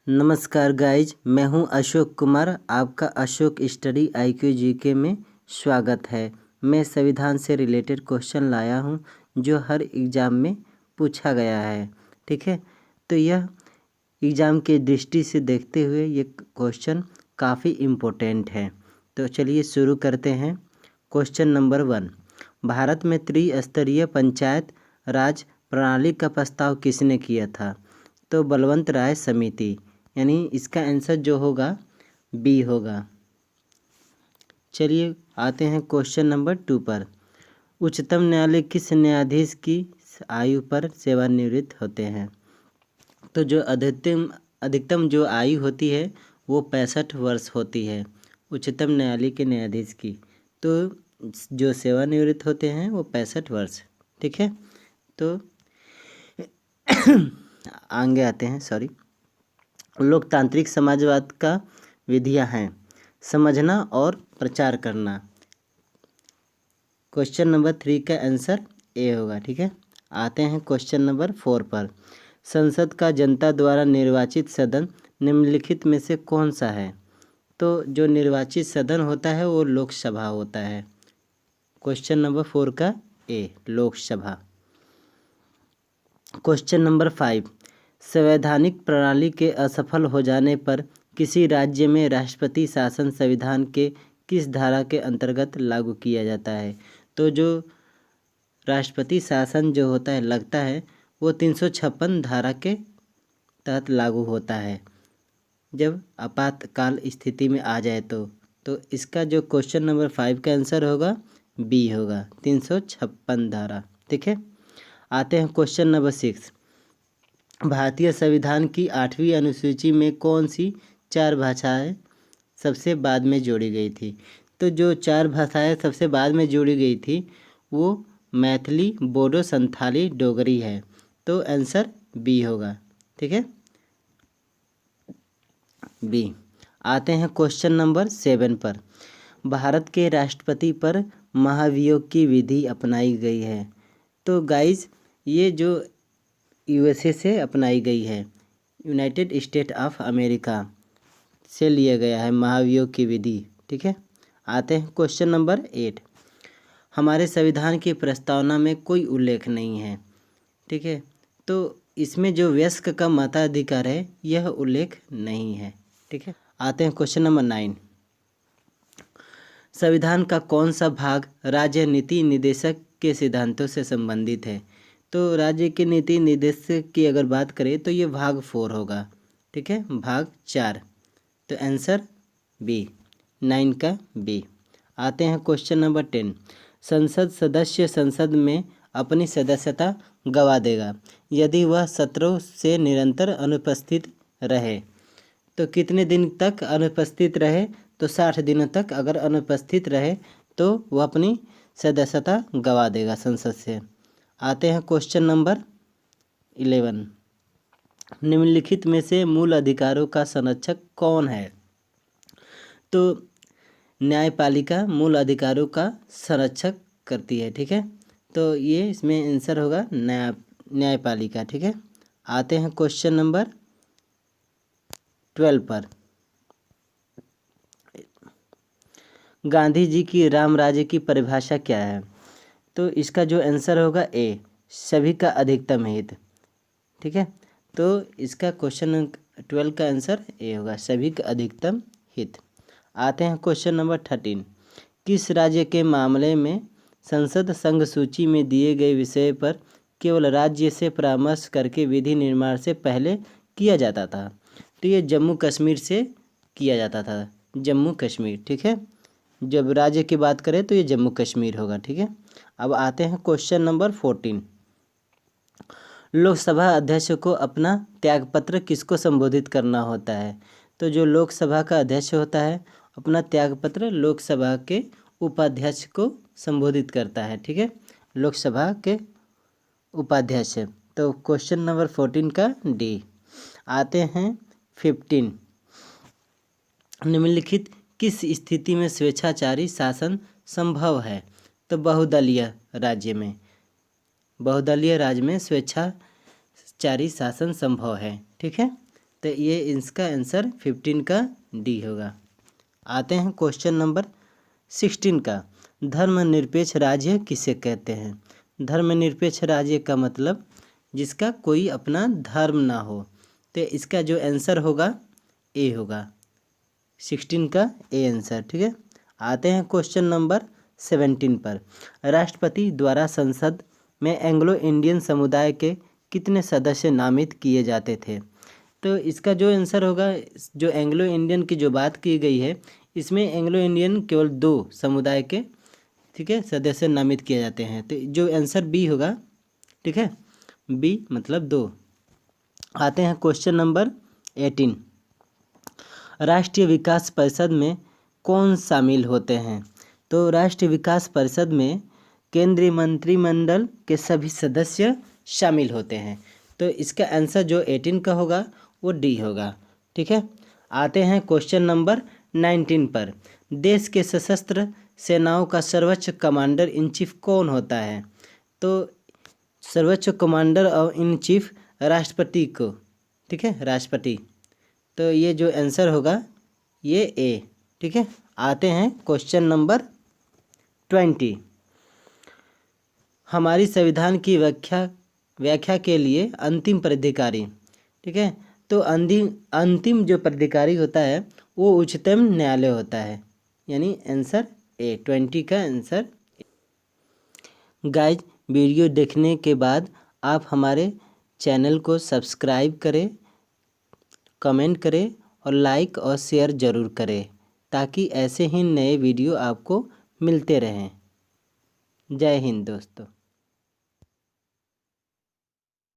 नमस्कार गाइज, मैं हूं अशोक कुमार। आपका अशोक स्टडी IQ GK में स्वागत है। मैं संविधान से रिलेटेड क्वेश्चन लाया हूं जो हर एग्ज़ाम में पूछा गया है। ठीक है, तो यह एग्ज़ाम के दृष्टि से देखते हुए ये क्वेश्चन काफ़ी इम्पोर्टेंट है। तो चलिए शुरू करते हैं। क्वेश्चन नंबर 1, भारत में त्रिस्तरीय पंचायत राज प्रणाली का प्रस्ताव किसने किया था? तो बलवंत राय समिति, यानी इसका आंसर जो होगा बी होगा। चलिए आते हैं क्वेश्चन नंबर 2 पर। उच्चतम न्यायालय किस न्यायाधीश की आयु पर सेवानिवृत्त होते हैं? तो जो अधिकतम जो आयु होती है वो 65 वर्ष होती है उच्चतम न्यायालय के न्यायाधीश की। तो जो सेवानिवृत्त होते हैं वो 65 वर्ष। ठीक है, तो आगे आते हैं। लोकतांत्रिक समाजवाद का विधियां हैं समझना और प्रचार करना। क्वेश्चन नंबर 3 का आंसर ए होगा। ठीक है, आते हैं क्वेश्चन नंबर 4 पर। संसद का जनता द्वारा निर्वाचित सदन निम्नलिखित में से कौन सा है? तो जो निर्वाचित सदन होता है वो लोकसभा होता है। क्वेश्चन नंबर 4 का ए, लोकसभा। क्वेश्चन नंबर 5, संवैधानिक प्रणाली के असफल हो जाने पर किसी राज्य में राष्ट्रपति शासन संविधान के किस धारा के अंतर्गत लागू किया जाता है? तो जो राष्ट्रपति शासन जो होता है लगता है वो 356 धारा के तहत लागू होता है जब आपातकाल स्थिति में आ जाए तो इसका जो क्वेश्चन नंबर 5 का आंसर होगा बी होगा, 356 धारा। ठीक है, आते हैं क्वेश्चन नंबर 6। भारतीय संविधान की 8वीं अनुसूची में कौन सी 4 भाषाएं सबसे बाद में जोड़ी गई थी? तो जो 4 भाषाएं सबसे बाद में जोड़ी गई थी वो मैथिली, बोडो, संथाली, डोगरी है। तो आंसर बी होगा। ठीक है, बी। आते हैं क्वेश्चन नंबर 7 पर। भारत के राष्ट्रपति पर महाभियोग की विधि अपनाई गई है। तो गाइज ये जो USA से अपनाई गई है, यूनाइटेड स्टेट ऑफ अमेरिका से लिया गया है महाभियोग की विधि। ठीक है, आते हैं क्वेश्चन नंबर 8। हमारे संविधान की प्रस्तावना में कोई उल्लेख नहीं है। ठीक है, तो इसमें जो वयस्क का मताधिकार है यह उल्लेख नहीं है। ठीक है, आते हैं क्वेश्चन नंबर 9। संविधान का कौन सा भाग राज्य नीति निर्देशक के सिद्धांतों से संबंधित है? तो राज्य के नीति निर्देशक की अगर बात करें तो ये भाग 4 होगा। ठीक है, भाग 4। तो आंसर बी, 9 का बी। आते हैं क्वेश्चन नंबर 10। संसद सदस्य संसद में अपनी सदस्यता गंवा देगा यदि वह सत्रों से निरंतर अनुपस्थित रहे। तो कितने दिन तक अनुपस्थित रहे? तो 60 दिनों तक अगर अनुपस्थित रहे तो वह अपनी सदस्यता गंवा देगा संसद से। आते हैं क्वेश्चन नंबर 11। निम्नलिखित में से मूल अधिकारों का संरक्षक कौन है? तो न्यायपालिका मूल अधिकारों का संरक्षक करती है। ठीक है, तो ये इसमें आंसर होगा न्यायपालिका। ठीक है, आते हैं क्वेश्चन नंबर 12 पर। गांधी जी की राम राज्य की परिभाषा क्या है? तो इसका जो आंसर होगा ए, सभी का अधिकतम हित। ठीक है, तो इसका क्वेश्चन 12 का आंसर ए होगा, सभी का अधिकतम हित। आते हैं क्वेश्चन नंबर 13। किस राज्य के मामले में संसद संघ सूची में दिए गए विषय पर केवल राज्य से परामर्श करके विधि निर्माण से पहले किया जाता था? तो ये जम्मू कश्मीर से किया जाता था, जम्मू कश्मीर। ठीक है, जब राज्य की बात करें तो ये जम्मू कश्मीर होगा। ठीक है, अब आते हैं क्वेश्चन नंबर 14। लोकसभा अध्यक्ष को अपना त्यागपत्र किसको संबोधित करना होता है? तो जो लोकसभा का अध्यक्ष होता है अपना त्यागपत्र लोकसभा के उपाध्यक्ष को संबोधित करता है। ठीक है, लोकसभा के उपाध्यक्ष। तो क्वेश्चन नंबर 14 का डी। आते हैं 15। निम्नलिखित किस स्थिति में स्वेच्छाचारी शासन संभव है? तो बहुदलीय राज्य में स्वेच्छाचारी शासन संभव है। ठीक है, तो ये इसका आंसर 15 का डी होगा। आते हैं क्वेश्चन नंबर 16 का। धर्मनिरपेक्ष राज्य किसे कहते हैं? धर्मनिरपेक्ष राज्य का मतलब जिसका कोई अपना धर्म ना हो। तो इसका जो आंसर होगा ए होगा, 16 का ए आंसर। ठीक है। आते हैं क्वेश्चन नंबर 17 पर। राष्ट्रपति द्वारा संसद में एंग्लो इंडियन समुदाय के कितने सदस्य नामित किए जाते थे? तो इसका जो आंसर होगा, जो एंग्लो इंडियन की जो बात की गई है, इसमें एंग्लो इंडियन केवल 2 समुदाय के, ठीक है, सदस्य नामित किए जाते हैं। तो जो आंसर बी होगा, ठीक है, बी मतलब 2। आते हैं क्वेश्चन नंबर 18। राष्ट्रीय विकास परिषद में कौन शामिल होते हैं? तो राष्ट्रीय विकास परिषद में केंद्रीय मंत्रिमंडल के सभी सदस्य शामिल होते हैं। तो इसका आंसर जो 18 का होगा वो डी होगा। ठीक है। आते हैं क्वेश्चन नंबर 19 पर। देश के सशस्त्र सेनाओं का सर्वोच्च कमांडर इन चीफ कौन होता है? तो सर्वोच्च कमांडर और इन चीफ राष्ट्रपति को, ठीक है, राष्ट्रपति। तो ये जो आंसर होगा ये ए। ठीक है। आते हैं क्वेश्चन नंबर 20। हमारी संविधान की व्याख्या के लिए अंतिम प्राधिकारी, ठीक है, तो अंतिम जो प्राधिकारी होता है वो उच्चतम न्यायालय होता है, यानी आंसर ए, 20 का आंसर। गाइज, वीडियो देखने के बाद आप हमारे चैनल को सब्सक्राइब करें, कमेंट करें और लाइक और शेयर ज़रूर करें, ताकि ऐसे ही नए वीडियो आपको मिलते रहें। जय हिंद दोस्तों।